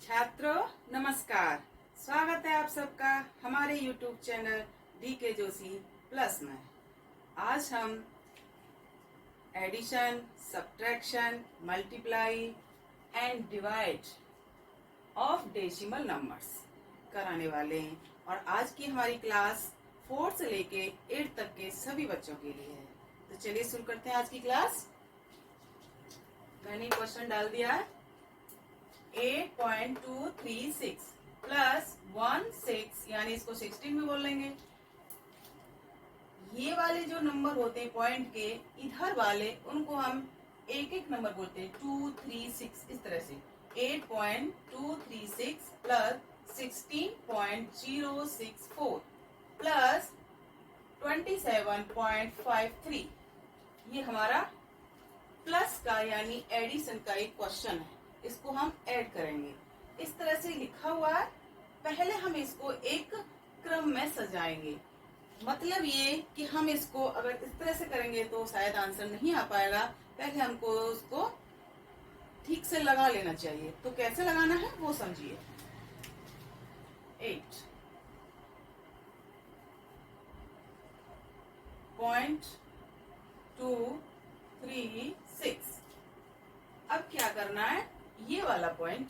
छात्रों नमस्कार। स्वागत है आप सबका हमारे YouTube channel DK Joshi plus में। आज हम addition, subtraction, multiply and divide of decimal numbers कराने वाले हैं और आज की हमारी क्लास 4 से लेके 8 तक के सभी बच्चों के लिए है। तो चलिए शुरू करते हैं आज की क्लास। मैंने क्वेश्चन डाल दिया है 8.236 प्लस 16 यानी इसको 16 में बोल लेंगे। ये वाले जो नंबर होते हैं पॉइंट के इधर वाले उनको हम एक एक नंबर बोलते हैं 236। इस तरह से 8.236 प्लस 16.064 प्लस 27.53 ये हमारा प्लस का यानी एडिशन का एक क्वेश्चन है। इसको हम ऐड करेंगे। इस तरह से लिखा हुआ है। पहले हम इसको एक क्रम में सजाएंगे। मतलब ये कि हम इसको अगर इस तरह से करेंगे तो शायद आंसर नहीं आ पाएगा। पहले हमको उसको ठीक से लगा लेना चाहिए। तो कैसे लगाना है वो समझिए। 8.236। अब क्या करना है, ये वाला पॉइंट,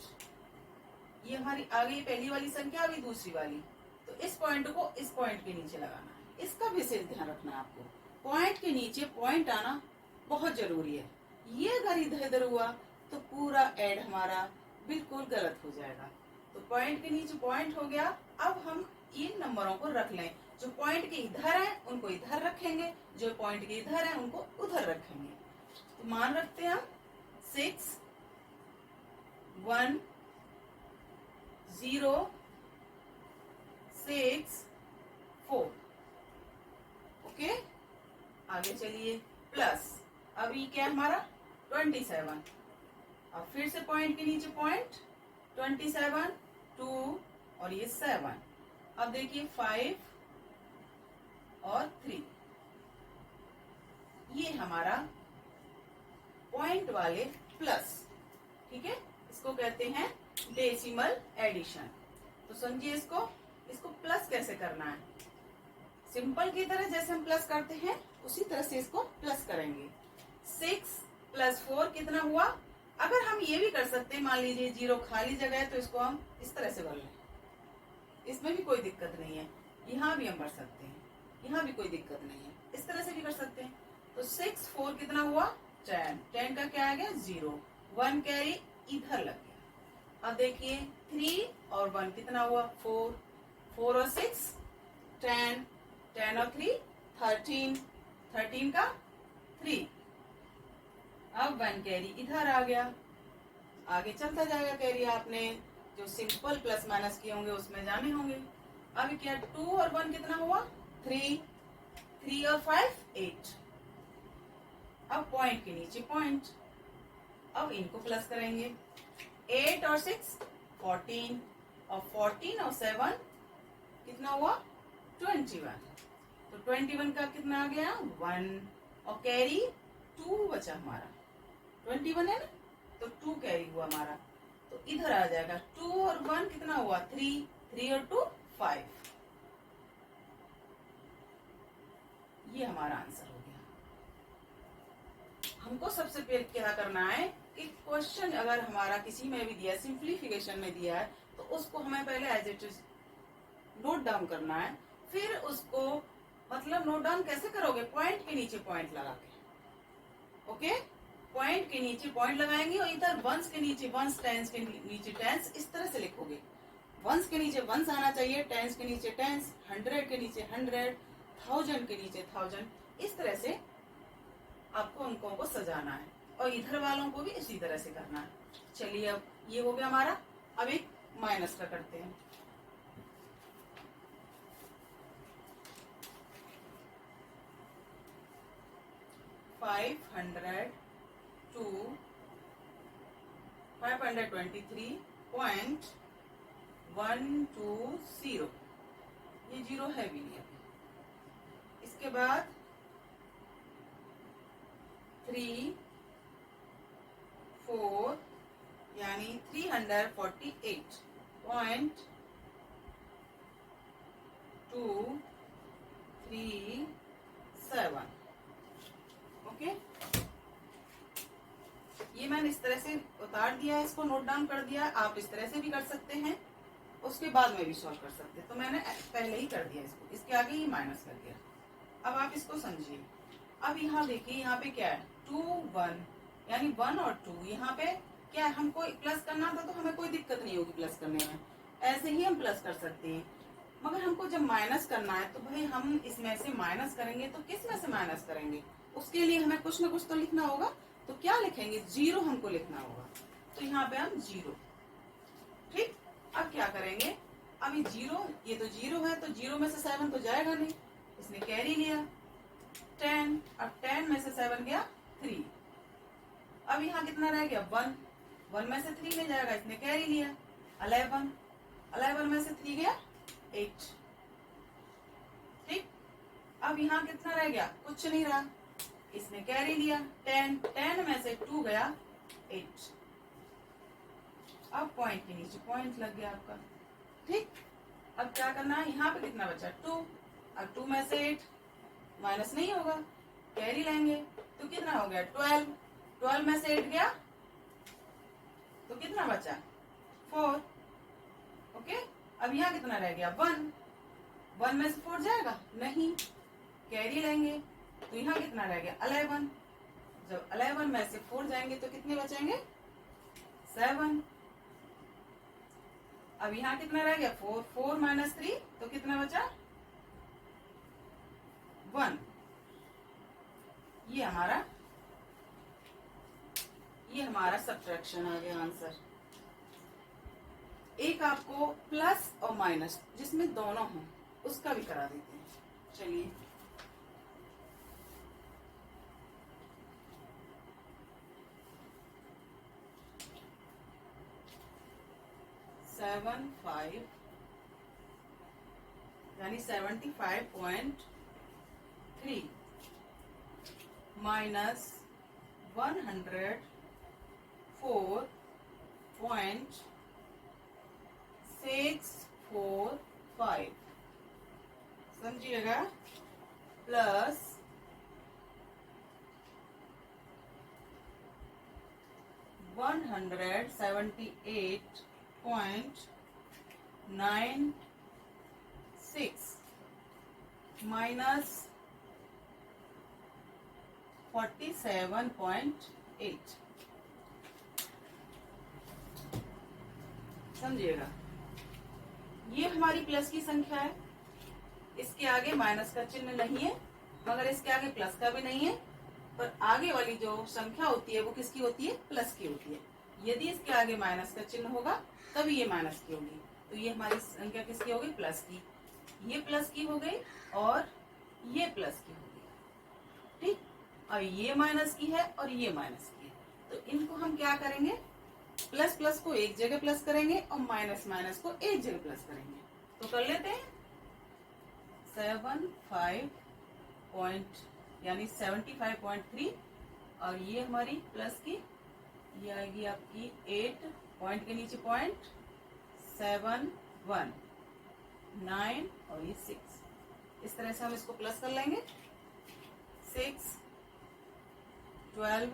ये हमारी आ गई पहली वाली संख्या, अभी दूसरी वाली, तो इस पॉइंट को इस पॉइंट के नीचे लगाना है। इसका विशेष ध्यान रखना है आपको। पॉइंट के नीचे पॉइंट आना बहुत जरूरी है। ये अगर इधर उधर हुआ तो पूरा ऐड हमारा बिल्कुल गलत हो जाएगा। तो पॉइंट के नीचे पॉइंट हो गया। अब हम इन नंबरों को रख लें। जो पॉइंट के इधर है उनको इधर रखेंगे, जो पॉइंट के इधर है उनको उधर रखेंगे। तो मान रखते हैं हम 6 1 0 6 4। ओके, आगे चलिए। प्लस अभी क्या हमारा 27। अब फिर से पॉइंट के नीचे पॉइंट 27 2 और ये 7। अब देखिए 5 और 3। ये हमारा पॉइंट वाले प्लस। ठीक है, इसको कहते हैं डेसिमल एडिशन। तो समझिए इसको प्लस कैसे करना है। सिंपल की तरह जैसे हम प्लस करते हैं उसी तरह से इसको प्लस करेंगे। 6 प्लस 4 कितना हुआ। अगर हम ये भी कर सकते हैं, मान लीजिए 0 खाली जगह है तो इसको हम इस तरह से भर लें, इसमें भी कोई दिक्कत नहीं है। यहाँ भी हम भर सकते हैं, यहाँ भी कोई दिक्कत नहीं है, इस तरह से भी कर सकते हैं। तो 6 4 कितना हुआ 10। 10 का क्या आ गया 0, 1 कैरी इधर लग गया। अब देखिए 3 और 1 कितना हुआ 4, 4 और 6 10, 10 और 3 13, 13 का 3। अब 1 कैरी इधर आ गया, आगे चलता जाएगा कैरी। आपने जो सिंपल प्लस माइनस किए होंगे उसमें जाने होंगे। अब क्या 2 और 1 कितना हुआ 3, 3 और 5 8। अब पॉइंट के नीचे पॉइंट, अब इनको प्लस करेंगे। 8 और 6 14 और 14 और 7 कितना हुआ 21। तो 21 का कितना आ गया 1 और कैरी 2 बचा हमारा। 21 है ना, तो 2 कैरी हुआ हमारा, तो इधर आ जाएगा 2 और 1 कितना हुआ 3, 3 और 2 5। ये हमारा आंसर हो गया। हमको सबसे पहले क्या करना है कि क्वेश्चन अगर हमारा किसी में भी दिया, सिंप्लीफिकेशन में दिया है, तो उसको हमें पहले as it is note down करना है। फिर उसको मतलब नोट डाउन कैसे करोगे, पॉइंट के नीचे पॉइंट लगा के। ओके, पॉइंट के नीचे पॉइंट लगाएंगे और इधर वंस के नीचे वंस, टेंस के नीचे टेंस, इस तरह से लिखोगे। वंस के नीचे वंस आना चाहिए, टेंस के नीचे टेंस, 100 के नीचे 100, 1000 के नीचे 1000। इस तरह से आपको अंकों को सजाना है और इधर वालों को भी इसी तरह से करना है। चलिए, अब ये हो गया हमारा। अब एक माइनस का करते हैं। 523.120। ये 0 है भी नहीं अभी। इसके बाद 3 4 यानी 348.237। ओके, ये मैंने इस तरह से उतार दिया है, इसको नोट डाउन कर दिया। आप इस तरह से भी कर सकते हैं, उसके बाद में भी सॉल्व कर सकते हैं। तो मैंने पहले ही कर दिया इसको, इसके आगे ही माइनस कर दिया। अब आप इसको समझिए। अब यहाँ देखिए, यहाँ पे क्या है 2 1, यानी 1 और 2। यहाँ पे क्या है, हमको प्लस करना था तो हमें कोई दिक्कत नहीं होगी प्लस करने में, ऐसे ही हम प्लस कर सकते हैं। मगर हमको जब माइनस करना है तो भाई हम इसमें से माइनस करेंगे तो किस में से माइनस करेंगे, उसके लिए हमें कुछ ना कुछ तो लिखना होगा। तो क्या लिखेंगे, 0 हमको लिखना होगा। तो यहाँ पे हम 0। ठीक, अब क्या करेंगे, अब ये 0, ये तो 0 है, तो 0 में से 7 तो जाएगा नहीं, इसने कैरी लिया 10। अब 10 में से 7 गया 3। अब यहाँ कितना रह गया 1, 1 में से 3 नहीं जाएगा, इसने कैरी लिया 11, 11 में से 3 गया 8। ठीक, अब यहाँ कितना रह गया, कुछ नहीं रहा, इसने कैरी लिया 10, 10 में से 2 गया 8। अब पॉइंट के नीचे पॉइंट लग गया आपका। ठीक, अब क्या करना है, यहाँ पे कितना बचा 2। अब 2 में से 8 माइनस नहीं होगा, कैरी लेंगे, तो कितना हो गया 12। 12 में से 8 गया तो कितना बचा 4। ओके, अब यहाँ कितना रह गया 1, 1 में से 4 जाएगा नहीं, कैरी लेंगे, तो यहाँ कितना रह गया 11। जब 11 में से 4 जाएंगे तो कितने बचेंगे 7। अब यहाँ कितना रह गया 4, 4 माइनस 3 तो कितना बचा 1। ये हमारा सब्ट्रैक्शन आ गया आंसर। एक आपको प्लस और माइनस जिसमें दोनों हों उसका भी करा देते हैं। चलिए, सेवन फाइव यानी 75.3 माइनस 104.645 समझिएगा, प्लस 178.96 माइनस 47.8। समझिएगा, ये हमारी प्लस की संख्या है, इसके आगे माइनस का चिन्ह नहीं है, मगर इसके आगे प्लस का भी नहीं है। पर आगे वाली जो संख्या होती है वो किसकी होती है, प्लस की होती है। यदि इसके आगे माइनस का चिन्ह होगा तभी ये माइनस की होगी। तो ये हमारी संख्या किसकी होगी, प्लस की। ये प्लस की हो गई और ये प्लस की हो गई। ठीक, और ये माइनस की है और ये माइनस की है। तो इनको हम क्या करेंगे, प्लस प्लस को एक जगह प्लस करेंगे और माइनस माइनस को एक जगह प्लस करेंगे। तो कर लेते हैं 75.3 और ये हमारी प्लस की, ये आएगी आपकी 8 पॉइंट के नीचे पॉइंट 7 1 9 और ये 6। इस तरह से हम इसको प्लस कर लेंगे। 6 12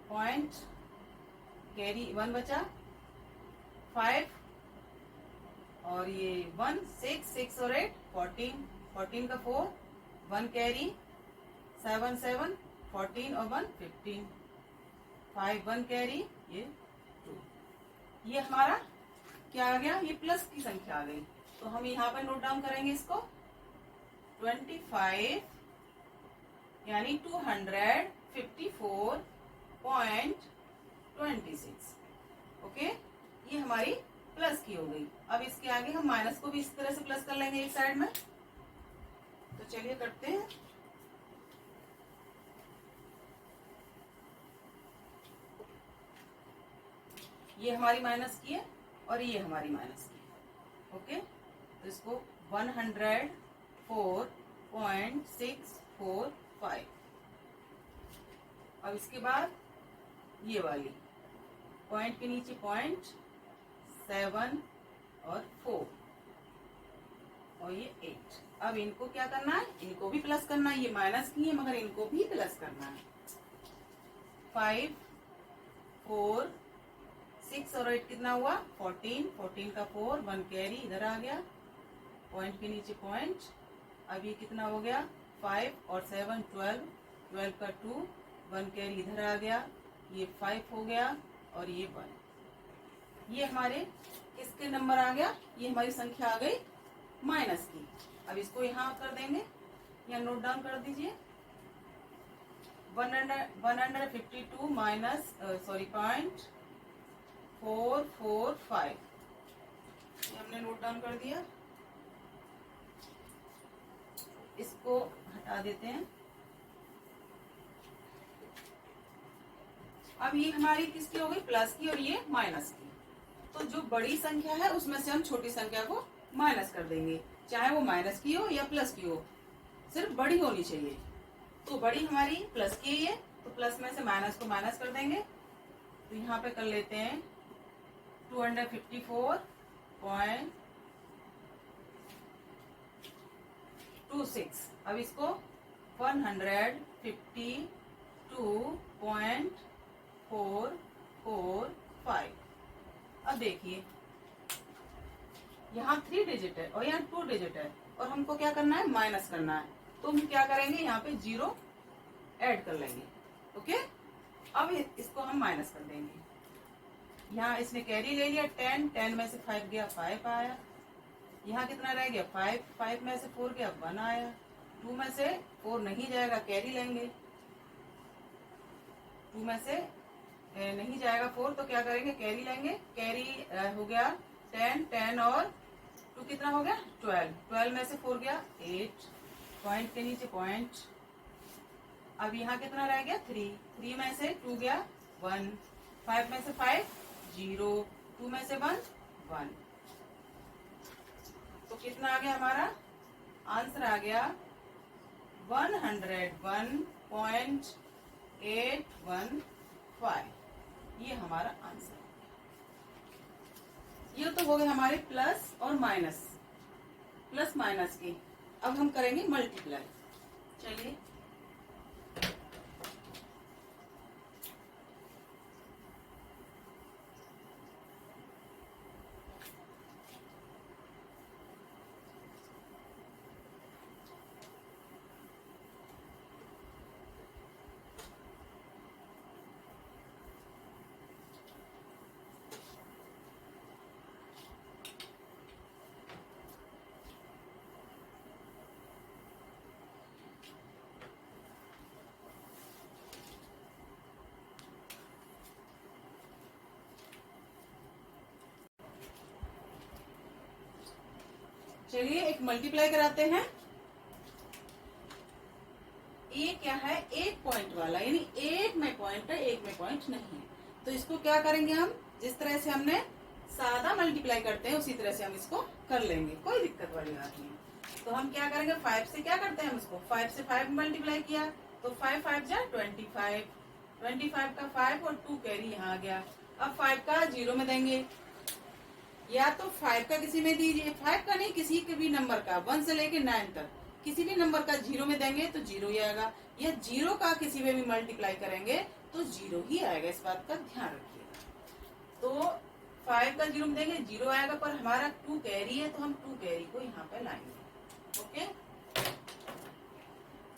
पॉइंट कैरी 1 बचा 5 और ये 1 6 6 और 8 14 14 का 4 1 कैरी 7 7 14 और 1 15 5 1 कैरी ये 2। ये हमारा क्या आ गया, ये प्लस की संख्या आ गई। तो हम यहाँ पे नोट डाउन करेंगे इसको 25 यानी 254.26। ओके, ये हमारी प्लस की हो गई। अब इसके आगे हम माइनस को भी इस तरह से प्लस कर लेंगे एक साइड में। तो चलिए करते हैं। ये हमारी माइनस की है और ये हमारी माइनस की है। ओके, तो इसको 104.645। अब इसके बाद ये वाली पॉइंट के नीचे पॉइंट, 7 और 4 और ये 8। अब इनको क्या करना है, इनको भी प्लस करना है। ये माइनस की है मगर इनको भी प्लस करना है। 5, 4, 6 और 8 कितना हुआ 14, 14 का 4, 1 कैरी इधर आ गया, पॉइंट के नीचे पॉइंट। अब ये कितना हो गया 5 और 7 12, 12 का 2, 1 कैरी इधर आ गया, ये 5 हो गया और ये 1। ये हमारे किसके नंबर आ गया, ये हमारी संख्या आ गई माइनस की। अब इसको यहाँ कर देंगे, यहाँ नोट डाउन कर दीजिए। 152 माइनस पॉइंट 445, ये हमने नोट डाउन कर दिया। इसको हटा देते हैं। अब ये हमारी किसकी हो गई, प्लस की, और ये माइनस की। तो जो बड़ी संख्या है उसमें से हम छोटी संख्या को माइनस कर देंगे, चाहे वो माइनस की हो या प्लस की हो, सिर्फ बड़ी होनी चाहिए। तो बड़ी हमारी प्लस की है, तो प्लस में से माइनस को माइनस कर देंगे। तो यहाँ पे कर लेते हैं 254.26। अब इसको 152.445। अब देखिए यहाँ 3 डिजिट है और यहाँ 2 डिजिट है, और हमको क्या करना है, माइनस करना है। तो हम क्या करेंगे, यहाँ पे 0 ऐड कर लेंगे। ओके, अब इसको हम माइनस कर देंगे। यहाँ इसने कैरी ले लिया 10, 10 में से 5 गया 5 आया। यहाँ कितना रह गया 5, 5 में से 4 गया 1 आया। 2 में से 4 नहीं जाएगा, कैरी लेंगे। 2 में से नहीं जाएगा 4, तो क्या करेंगे, कैरी लेंगे। कैरी हो गया 10, 10 और 2 कितना हो गया 12, 12 में से 4 गया 8, पॉइंट के नीचे पॉइंट। अब यहाँ कितना रह गया 3, 3 में से 2 गया 1, 5 में से 5 0, 2 में से 1 1। तो कितना आ गया हमारा आंसर, आ गया 101.815। ये हमारा आंसर। ये तो हो गए हमारे प्लस और माइनस, प्लस माइनस के। अब हम करेंगे मल्टीप्लाई। चलिए चलिए एक मल्टीप्लाई कराते हैं। ये क्या है, एक पॉइंट वाला, यानी एक में पॉइंट है, एक में पॉइंट नहीं है। तो इसको क्या करेंगे हम, जिस तरह से हमने सादा मल्टीप्लाई करते हैं उसी तरह से हम इसको कर लेंगे, कोई दिक्कत वाली बात नहीं। तो हम क्या करेंगे, 5 से क्या करते हैं हम इसको, 5 से 5 मल्टीप्लाई किया तो 5 5 जा 25, 25 का 5 और 2 कैरी यहाँ आ गया। अब 5 का 0 में देंगे, या तो 5 का किसी में दीजिए, 5 का नहीं, किसी के भी नंबर का 1 से लेके 9 तक किसी भी नंबर का 0 में देंगे तो 0 ही आएगा, या 0 का किसी में भी मल्टीप्लाई करेंगे तो 0 ही आएगा। इस बात का ध्यान रखिएगा। तो 5 का 0 में देंगे 0 आएगा, पर हमारा 2 कैरी है तो हम 2 कैरी को यहाँ पे लाएंगे। ओके,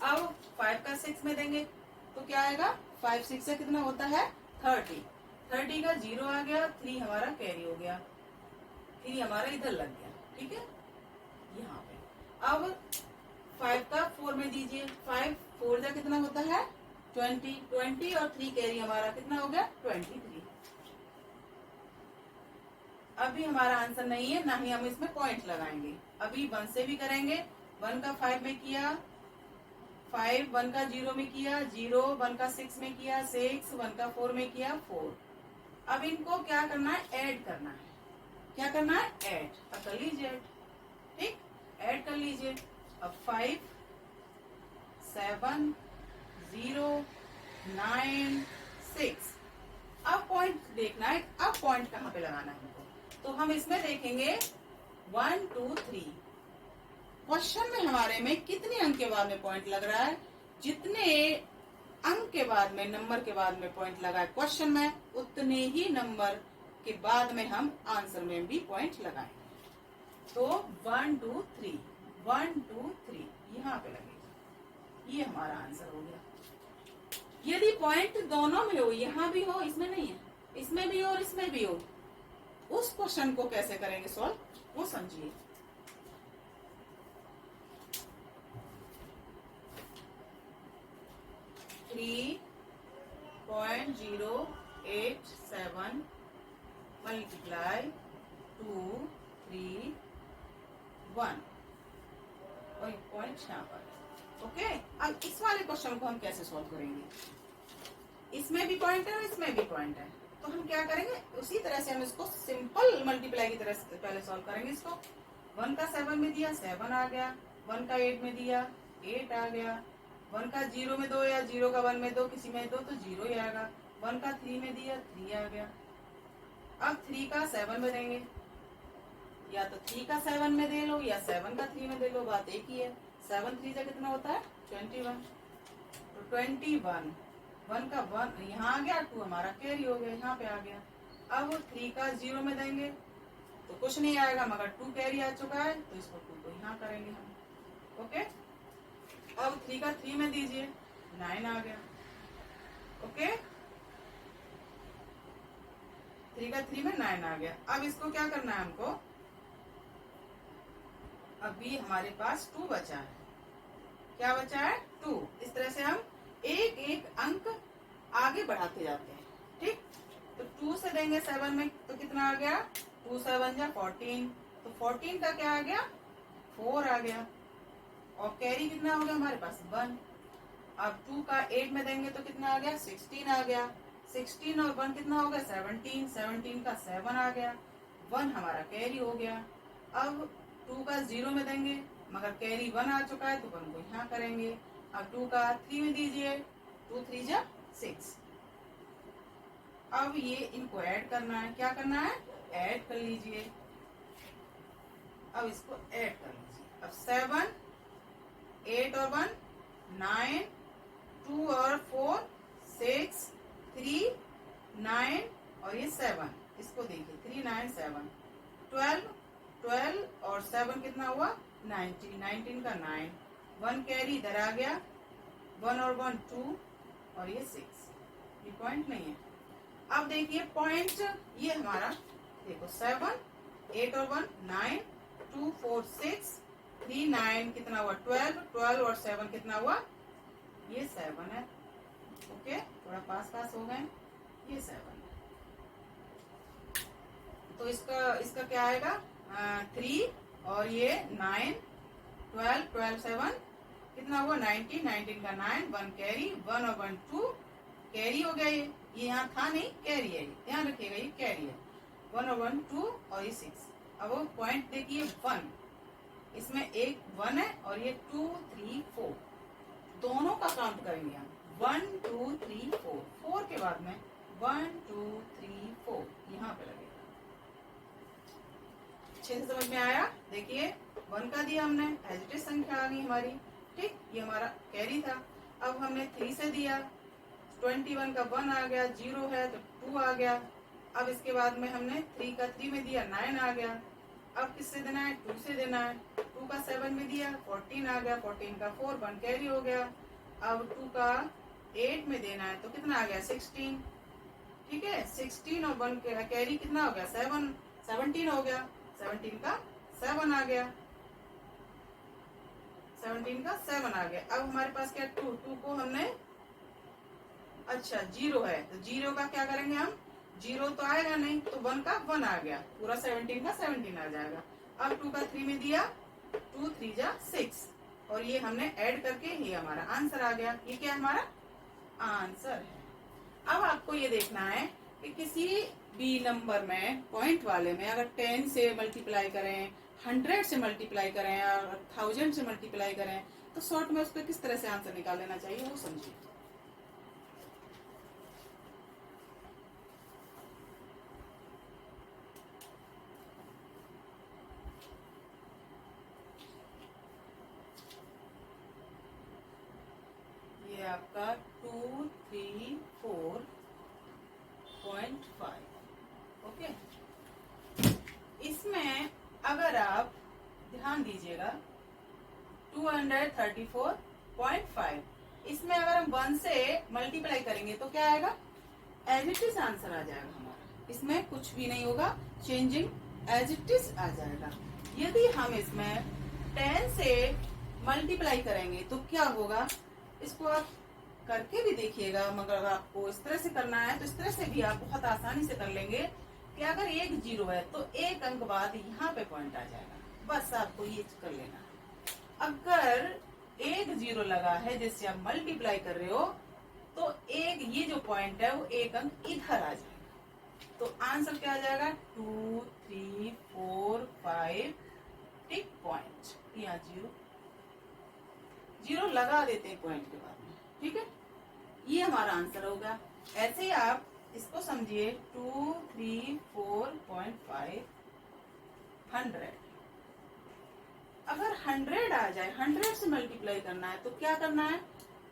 अब 5 का 6 में देंगे तो क्या आएगा, 5 6 से कितना होता है 30, 30 का 0 आ गया, 3 हमारा कैरी हो गया, 3 हमारा इधर लग गया। ठीक है, यहाँ पे अब 5 का 4 में दीजिए, 5 4 जा कितना होता है 20, 20 और 3 कैरी हमारा कितना हो गया 23। अभी हमारा आंसर नहीं है, ना ही हम इसमें पॉइंट लगाएंगे। अभी 1 से भी करेंगे, 1 का 5 में किया 5, 1 का 0 में किया 0, 1 का 6 में किया 6, 1 का 4 में किया 4। अब इनको क्या करना है, ऐड करना है। क्या करना है, ऐड। अब कर लीजिए, ठीक, ऐड कर लीजिए। अब 5 7 0 9 6 अब पॉइंट देखना है, अब पॉइंट कहाँ पे लगाना है हमको, तो हम इसमें देखेंगे 1 2 3। क्वेश्चन में हमारे में कितने अंक के बाद में पॉइंट लग रहा है, जितने अंक के बाद में, नंबर के बाद में पॉइंट लगा है क्वेश्चन में, उतने ही नंबर के बाद में हम आंसर में भी पॉइंट लगाएंगे। तो 1 2 3 1 2 3 यहाँ पे लगेगा, ये हमारा आंसर हो गया। यदि पॉइंट दोनों में हो, यहाँ भी हो, इसमें नहीं है, इसमें भी हो और इसमें भी हो, उस क्वेश्चन को कैसे करेंगे सॉल्व, वो समझिए। थ्री 0.087 मल्टीप्लाई 2 3 1 और पॉइंट यहाँ पर। ओके, अब इस वाले क्वेश्चन को हम कैसे सॉल्व करेंगे, इसमें भी पॉइंट है और इसमें भी पॉइंट है, तो हम क्या करेंगे, उसी तरह से हम इसको सिंपल मल्टीप्लाई की तरह से पहले सॉल्व करेंगे। इसको 1 का 7 में दिया 7 आ गया, 1 का 8 में दिया 8 आ गया, 1 का 0 में 2 या 0 का 1 में 2, किसी में 2 तो 0 ही आएगा, 1 का 3 में दिया 3 आ गया। अब 3 का 7 में देंगे, या तो 3 का 7 में दे लो या 7 का 3 में दे लो, बात एक ही है। 7 3 से कितना होता है 21, तो 21 1 का 1 यहाँ आ गया, 2 हमारा कैरी हो गया, यहाँ पे आ गया। अब 3 का 0 में देंगे तो कुछ नहीं आएगा, मगर 2 कैरी आ चुका है, तो इसको 2 को यहाँ करेंगे हम। ओके, अब 3 का 3 में दीजिए 9 आ गया। ओके, 3 का 3 में 9 आ गया। अब इसको क्या करना है हमको, अभी हमारे पास 2 बचा है, क्या बचा है 2। इस तरह से हम एक एक अंक आगे बढ़ाते जाते हैं, ठीक। तो 2 से देंगे 7 में तो कितना आ गया, 2 7 जा 14, तो 14 का क्या आ गया 4 आ गया, और कैरी कितना हो गया हमारे पास 1। अब 2 का 8 में देंगे तो कितना आ गया 16 आ गया, 16 और 1 कितना हो गया 17, 17 का 7 आ गया, 1 हमारा कैरी हो गया। अब 2 का 0 में देंगे, मगर कैरी 1 आ चुका है तो 1 को यहाँ करेंगे। अब 2 का 3 में दीजिए, 2 3 जा 6। अब ये इनको ऐड करना है, क्या करना है ऐड कर लीजिए। अब इसको ऐड कर लीजिए, अब 7 8 और 1 9, 2 और 4 6 3 9 और ये 7, इसको देखिए 3 9 7 12 12 और 7 कितना हुआ 19, 19 का 9, 1 कैरी इधर आ गया, 1 और 1 2 और ये 6, ये पॉइंट नहीं है। अब देखिए पॉइंट ये हमारा देखो 7 8 और 1 9 2 4 6 3 9 कितना हुआ 12, 12 और 7 कितना हुआ ये 7 है। ओके, थोड़ा पास पास हो गए, ये 7 है। तो इसका क्या आएगा 3 और ये 9 12 12 7 कितना हुआ 19, 19 का 9, 1 कैरी 1 और 1 2 कैरी हो गया, ये यहाँ था नहीं कैरी है, ध्यान रखिएगा ये कैरी है, 1 और 1 2 और ये 6। अब वो पॉइंट देखिए 1, इसमें एक 1 है और ये 2 3 4, दोनों का काउंट करेंगे हम 1 2 3 4, 4 के बाद में 1 2 3 4 यहाँ पे लगेगा। अच्छे से समझ में आया, देखिए 1 का दिया हमने, पॉजिटिव संख्या आ गई हमारी, ठीक, ये हमारा कैरी था। अब हमने 3 से दिया, 21 का 1 आ गया, 0 है तो 2 आ गया। अब इसके बाद में हमने 3 का 3 में दिया 9 आ गया। अब किससे देना है 2 से देना है, 2 का 7 में दिया 14 आ गया, 14 का 4 1 कैरी हो गया। अब 2 का 8 में देना है तो कितना आ गया 16, ठीक है, 16 और 1 कैरी कितना हो गया 7 17 हो गया, 17 का 7 आ गया, 17 का 7 आ गया। अब हमारे पास क्या 2 को हमने, अच्छा 0 है तो 0 का क्या करेंगे हम, 0 तो आएगा नहीं तो 1 का 1 आ गया, पूरा 17 का 17 आ जाएगा। अब 2 का 3 में दिया 2 3 जा 6 और ये हमने ऐड करके ये हमारा आंसर आ गया, ये क्या हमारा आंसर है। अब आपको ये देखना है कि किसी भी नंबर में पॉइंट वाले में अगर 10 से मल्टीप्लाई करें, 100 से मल्टीप्लाई करें और 1000 से मल्टीप्लाई करें तो शॉर्ट में उसको किस तरह से आंसर निकाल लेना चाहिए वो समझिए। आपका 234.5। ओके, इसमें अगर आप ध्यान दीजिएगा 234.5, इसमें अगर हम 1 से मल्टीप्लाई करेंगे तो क्या आएगा? एज इट इज आंसर आ जाएगा हमारा। इसमें कुछ भी नहीं होगा, चेंजिंग एज इट इज आ जाएगा। यदि हम इसमें 10 से मल्टीप्लाई करेंगे तो क्या होगा? इसको आप करके भी देखिएगा, मगर आपको इस तरह से करना है तो इस तरह से भी आप बहुत आसानी से कर लेंगे कि अगर एक जीरो है तो एक अंक बाद यहाँ पे पॉइंट आ जाएगा। बस आपको ये कर लेना है। अगर एक जीरो लगा है जिससे आप मल्टीप्लाई कर रहे हो तो एक ये जो पॉइंट है वो एक अंक इधर आ जाएगा। तो आंसर क्या आ जाएगा? 2, 3, 4, 5 टिक पॉइंट। यहाँ जीरो लगा देते हैं पॉइंट के बाद में, ठीक है? ये हमारा आंसर होगा। ऐसे ही आप इसको समझिए 234.5 100। अगर 100 आ जाए, 100 से मल्टीप्लाई करना है तो क्या करना है?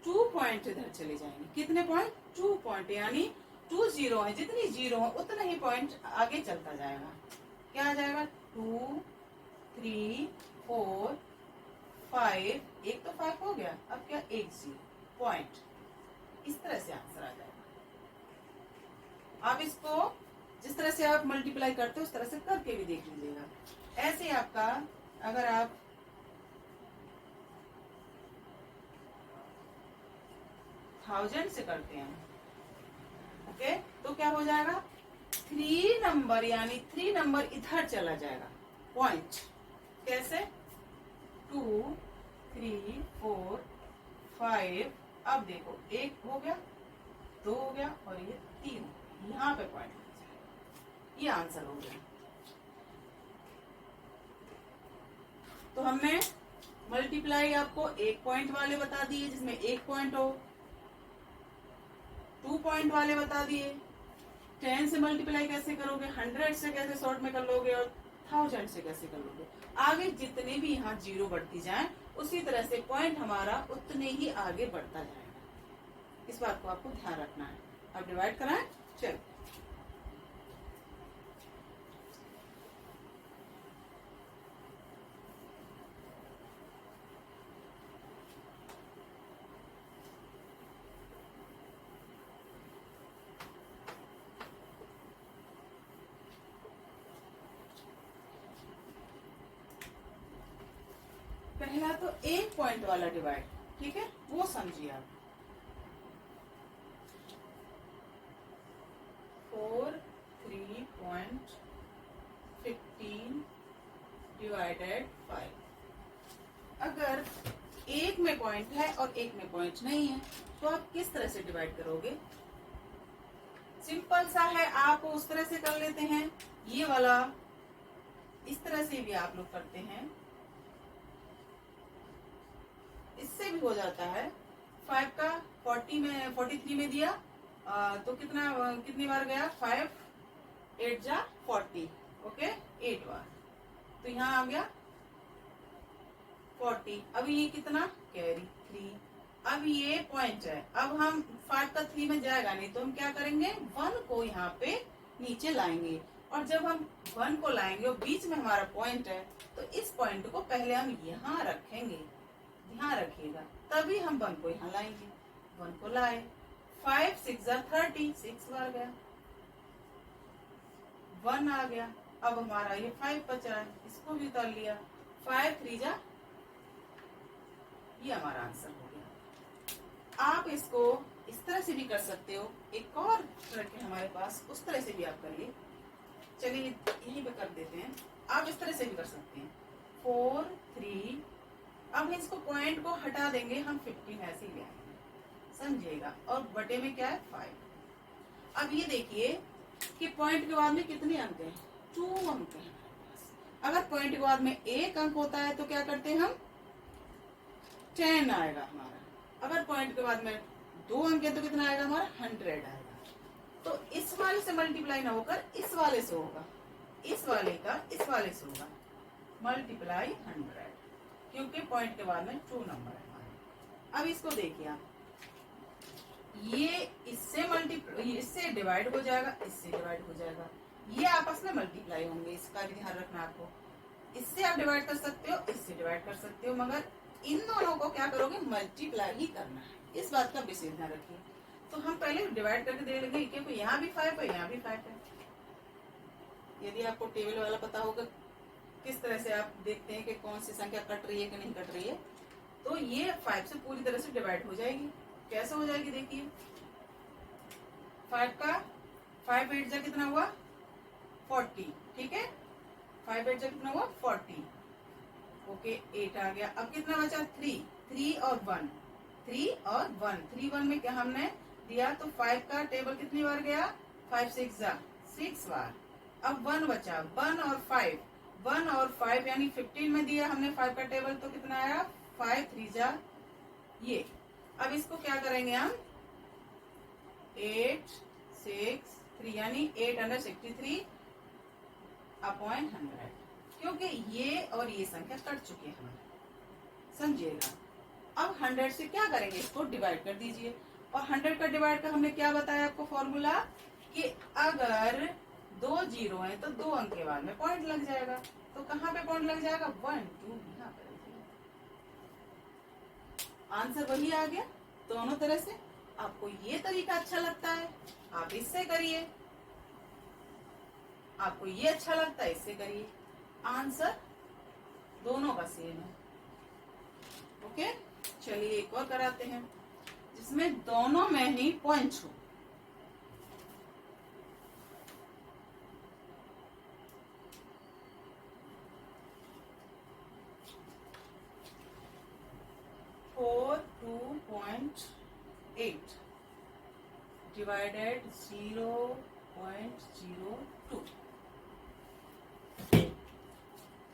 2 पॉइंट इधर चले जाएंगे। कितने पॉइंट? 2 पॉइंट, यानी 2 जीरो है, जितनी जीरो है उतना ही पॉइंट आगे चलता जाएगा। क्या आ जाएगा? 2, 3, 4, 5, एक तो 5 हो गया, अब क्या? एक जीरो पॉइंट। इस तरह से आंसर आ जाएगा। आप इसको जिस तरह से आप मल्टीप्लाई करते हो उस तरह से करके भी देख लीजिएगा। ऐसे आपका अगर आप 1000 से करते हैं, ओके, तो क्या हो जाएगा? 3 नंबर, यानी 3 नंबर इधर चला जाएगा पॉइंट। कैसे? 2, 3, 4, 5। अब देखो, एक हो गया, 2 हो गया और ये 3, यहाँ पे पॉइंट। ये आंसर हो गया। तो हमने मल्टीप्लाई आपको 1 पॉइंट वाले बता दिए जिसमें 1 पॉइंट हो, 2 पॉइंट वाले बता दिए, 10 से मल्टीप्लाई कैसे करोगे, 100 से कैसे शॉर्ट में कर लोगे और 1000 से कैसे कर लोगे। आगे जितने भी यहाँ जीरो बढ़ती जाए उसी तरह से पॉइंट हमारा उतने ही आगे बढ़ता जाएगा। इस बात को आपको ध्यान रखना है। अब डिवाइड कराएं, चलो। पहला तो 1 पॉइंट वाला डिवाइड, ठीक है, वो समझिए आप। 43.15 डिवाइडेड 5। अगर एक में पॉइंट है और एक में पॉइंट नहीं है तो आप किस तरह से डिवाइड करोगे? सिंपल सा है, आप उस तरह से कर लेते हैं। ये वाला इस तरह से भी आप लोग करते हैं, इससे भी हो जाता है। 5 का 43 में दिया तो कितनी बार गया? 5 8 जा 40, ओके, 8 बार। तो यहाँ आ गया 40। अब ये कितना? कैरी 3। अब ये पॉइंट है, अब हम 5 का 3 में जाएगा नहीं तो हम क्या करेंगे? 1 को यहाँ पे नीचे लाएंगे, और जब हम 1 को लाएंगे और बीच में हमारा पॉइंट है तो इस पॉइंट को पहले हम यहाँ रखेंगे, ध्यान रखिएगा, तभी हम 1 को यहाँ लाएंगे। 1 को लाए, 5 6 जा 30, 6 बार गया, 1 आ गया। अब हमारा ये 5 बच रहा है, इसको भी उतार लिया, 5 3 जा, ये हमारा आंसर हो गया। आप इसको इस तरह से भी कर सकते हो, एक और ट्रिक है हमारे पास, उस तरह से भी आप करिए। चलिए यहीं पे कर देते हैं। आप इस तरह से भी कर सकते हैं, 4 3। अब इसको पॉइंट को हटा देंगे हम, 15 ऐसे ही ले आएंगे, समझिएगा, और बटे में क्या है? 5। अब ये देखिए कि पॉइंट के बाद में कितने अंक हैं? 2 अंक हैं। अगर पॉइंट के बाद में 1 अंक होता है तो क्या करते हैं हम? 10 आएगा हमारा। अगर पॉइंट के बाद में 2 अंक है तो कितना आएगा हमारा? 100 आएगा। तो इस वाले से मल्टीप्लाई ना होकर इस वाले से होगा, इस वाले का इस वाले से होगा, मल्टीप्लाई 100, क्योंकि पॉइंट के बाद में 2 नंबर है हमारे। अब इसको देखिए आप, ये इससे डिवाइड हो जाएगा, इससे डिवाइड हो जाएगा, ये आपस में मल्टीप्लाई होंगे, इसका भी ध्यान रखना आपको। इससे आप डिवाइड कर सकते हो, इससे डिवाइड कर सकते हो, मगर इन दोनों को क्या करोगे, मल्टीप्लाई ही करना है। इस बात का विशेष ध्यान रखिए। तो हम पहले डिवाइड करके दे लेंगे, क्योंकि यहाँ भी 5 है, यहाँ भी 5 है। यदि आपको टेबल वाला पता होगा किस तरह से आप देखते हैं कि कौन सी संख्या कट रही है कि नहीं कट रही है, तो ये 5 से पूरी तरह से डिवाइड हो जाएगी। कैसे हो जाएगी, देखिए 5 का 5 8 जा कितना हुआ 40, ठीक है, 5 8 जा कितना हुआ 40, ओके 8 आ गया। अब कितना बचा 3 और 1, 3 और 1, 3 1 में क्या हमने दिया, तो 5 का टेबल कितनी बार गया, 5 6 जा 6 बार। अब 1 बचा, 1 और 5, 1 और 5 यानी 15 में दिया हमने 5 का टेबल, तो कितना आया 5 3 जा ये। अब इसको क्या करेंगे हम, 8 6 3 यानी 863 अपॉन 100, क्योंकि ये और ये संख्या कट चुकी है हमारी, समझिएगा। अब 100 से क्या करेंगे, इसको डिवाइड कर दीजिए। और 100 का डिवाइड का हमने क्या बताया आपको फॉर्मूला, कि अगर 2 जीरो है तो 2 अंक के बाद में पॉइंट लग जाएगा। तो कहाँ पे पॉइंट लग जाएगा, 1 2 यहाँ पर। आंसर वही आ गया दोनों तरह से। आपको ये तरीका अच्छा लगता है आप इससे करिए, आपको ये अच्छा लगता है इससे करिए, आंसर दोनों का सेम है। ओके, चलिए एक और कराते हैं जिसमें दोनों में ही पॉइंट्स हो। Four 2.8 divided 0.02।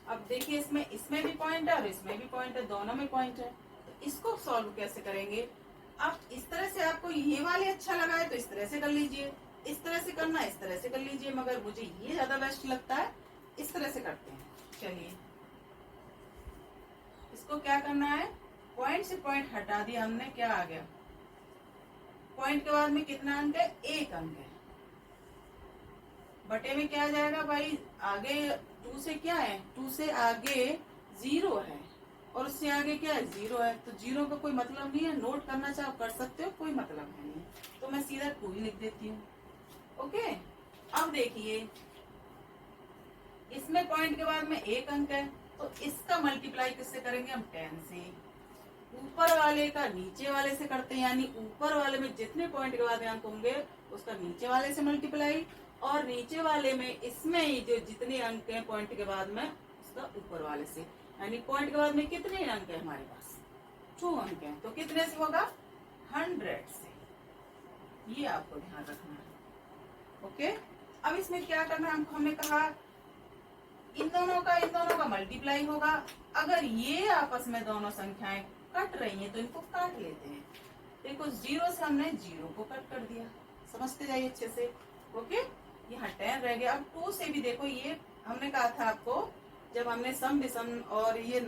अब देखिए इसमें भी पॉइंट है और इसमें भी पॉइंट है, दोनों में पॉइंट है। तो इसको सॉल्व कैसे करेंगे, अब इस तरह से आपको ये वाले अच्छा लगा है तो इस तरह से कर लीजिए, इस तरह से करना इस तरह से कर लीजिए, मगर मुझे ये ज्यादा बेस्ट लगता है, इस तरह से करते हैं। चलिए इसको क्या करना है, पॉइंट से पॉइंट हटा दिया हमने, क्या आ गया, पॉइंट के बाद में कितना अंक है, 1 अंक है, बटे में क्या आ जाएगा भाई, आगे 2 से क्या है, 2 से आगे 0 है और उससे आगे क्या है 0 है, तो 0 का कोई मतलब नहीं है, नोट करना चाहो कर सकते हो, कोई मतलब है नहीं, तो मैं सीधा 2 ही लिख देती हूँ। ओके, अब देखिए इसमें पॉइंट के बाद में 1 अंक है, तो इसका मल्टीप्लाई किससे करेंगे हम, 10 से। ऊपर वाले का नीचे वाले से करते हैं, यानी ऊपर वाले में जितने पॉइंट के बाद अंक होंगे उसका नीचे वाले से मल्टीप्लाई, और नीचे वाले में इसमें ही जो जितने अंक हैं पॉइंट के बाद में उसका ऊपर वाले से, यानी पॉइंट के बाद में कितने अंक है हमारे पास 2 अंक हैं, तो कितने से होगा 100 से। ये आपको ध्यान रखना है। ओके, अब इसमें क्या करना है, हमने कहा इन दोनों का मल्टीप्लाई होगा। अगर ये आपस में दोनों संख्याएं कट रही हैं तो इनको काट लेते हैं। देखो 0 से हमने 0 को कट कर दिया, समझते जाइए अच्छे से। ओके, यहाँ 10 रह गया। अब 2 से भी देखो, ये हमने कहा था आपको जब हमने सम विषम और ये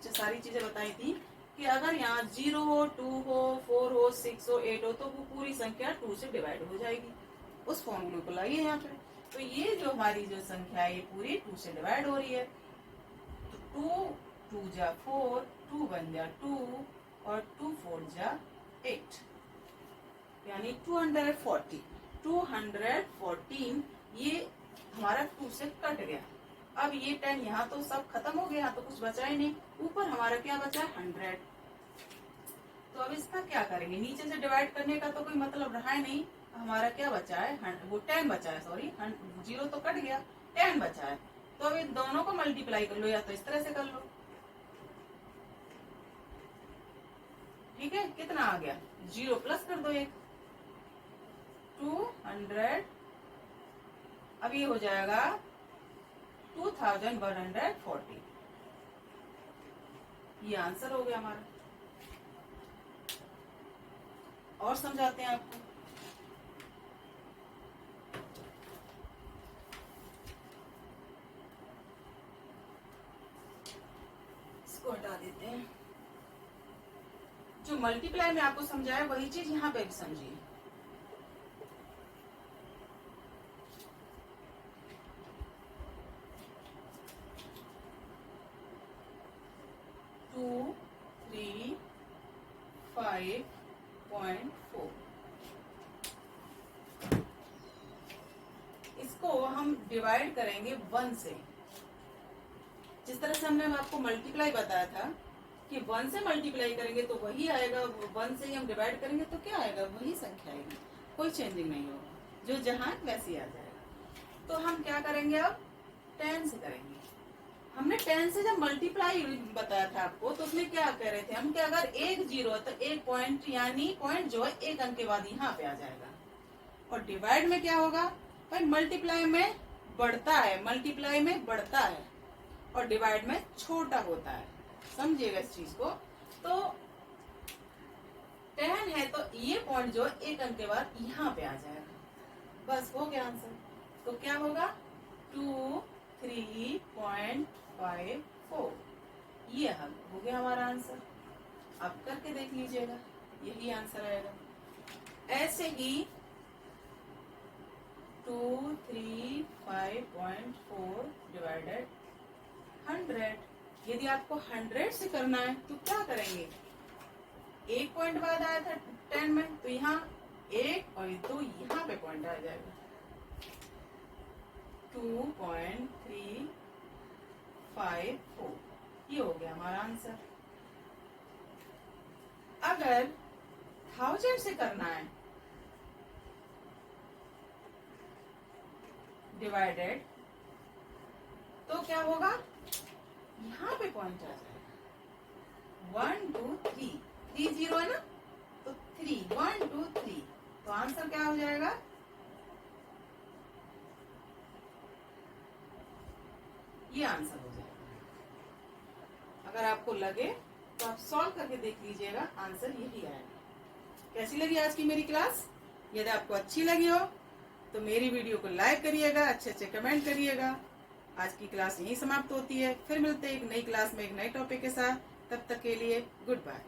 सारी चीजें बताई थी कि अगर यहाँ 0 हो 2 हो 4 हो 6 हो 8 हो तो वो पूरी संख्या 2 से डिवाइड हो जाएगी। उस फॉर्मूले को लाइए यहाँ पे, तो ये जो हमारी जो संख्या है ये पूरी 2 से डिवाइड हो रही है। तो 2 2 जा 4, 2 1 जा 2 और 2 4 जा 8, यानी 240 214 ये हमारा 2 से कट गया। अब ये 10 यहाँ तो सब खत्म हो गया, यहाँ तो कुछ बचा ही नहीं, ऊपर हमारा क्या बचा है 100। तो अब इसका क्या करेंगे, नीचे से डिवाइड करने का तो कोई मतलब रहा है नहीं, हमारा क्या बचा है, वो 10 बचा है, सॉरी 0 तो कट गया, 10 बचा है। तो अब इन दोनों को मल्टीप्लाई कर लो, या तो इस तरह से कर लो, ठीक है, कितना आ गया 0 प्लस कर दो एक 200, अब ये हो जाएगा 2140, ये आंसर हो गया हमारा। और समझाते हैं आपको, इसको हटा देते हैं। जो मल्टीप्लाई में आपको समझाया वही चीज यहाँ पे भी समझिए। टू 3 5.4 इसको हम डिवाइड करेंगे 1 से। जिस तरह से हमने आपको मल्टीप्लाई बताया था कि 1 से मल्टीप्लाई करेंगे तो वही आएगा, 1 से ही हम डिवाइड करेंगे तो क्या आएगा, वही संख्या आएगी, कोई चेंजिंग नहीं होगा, जो जहां वैसे आ जाएगा। तो हम क्या करेंगे अब 10 से करेंगे। हमने 10 से जब मल्टीप्लाई बताया था आपको तो उसमें क्या कह रहे थे हम कि अगर एक जीरो है तो एक पॉइंट यानी पॉइंट जो है एक अंक के बाद यहाँ पे आ जाएगा। और डिवाइड में क्या होगा भाई, मल्टीप्लाई में बढ़ता है, मल्टीप्लाई में बढ़ता है और डिवाइड में छोटा होता है, समझिएगा इस चीज को। तो 10 है तो ये पॉइंट जो एक अंक के बाद यहाँ पे आ जाएगा, बस हो गया आंसर। तो क्या होगा 2 3.54, ये हल हो गया हमारा आंसर। आप करके देख लीजिएगा, यही आंसर आएगा। ऐसे ही 2 3 5.4 डिवाइडेड 100। यदि आपको 100 से करना है तो क्या करेंगे, एक पॉइंट बाद आया था 10 में तो यहाँ एक और दो यहाँ पे पॉइंट आ जाएगा, 2.354, ये हो गया हमारा आंसर। अगर 1000 से करना है डिवाइडेड तो क्या होगा, यहाँ पे पॉइंट आ जाएगा 1 2 3, 3 0 है ना, तो 3 1 2 3, तो आंसर क्या हो जाएगा, ये आंसर हो जाएगा। अगर आपको लगे तो आप सॉल्व करके देख लीजिएगा, आंसर यही आएगा। कैसी लगी आज की मेरी क्लास? यदि आपको अच्छी लगी हो तो मेरी वीडियो को लाइक करिएगा, अच्छे अच्छे कमेंट करिएगा। आज की क्लास यहीं समाप्त होती है, फिर मिलते हैं एक नई क्लास में एक नए टॉपिक के साथ। तब तक के लिए गुड बाय।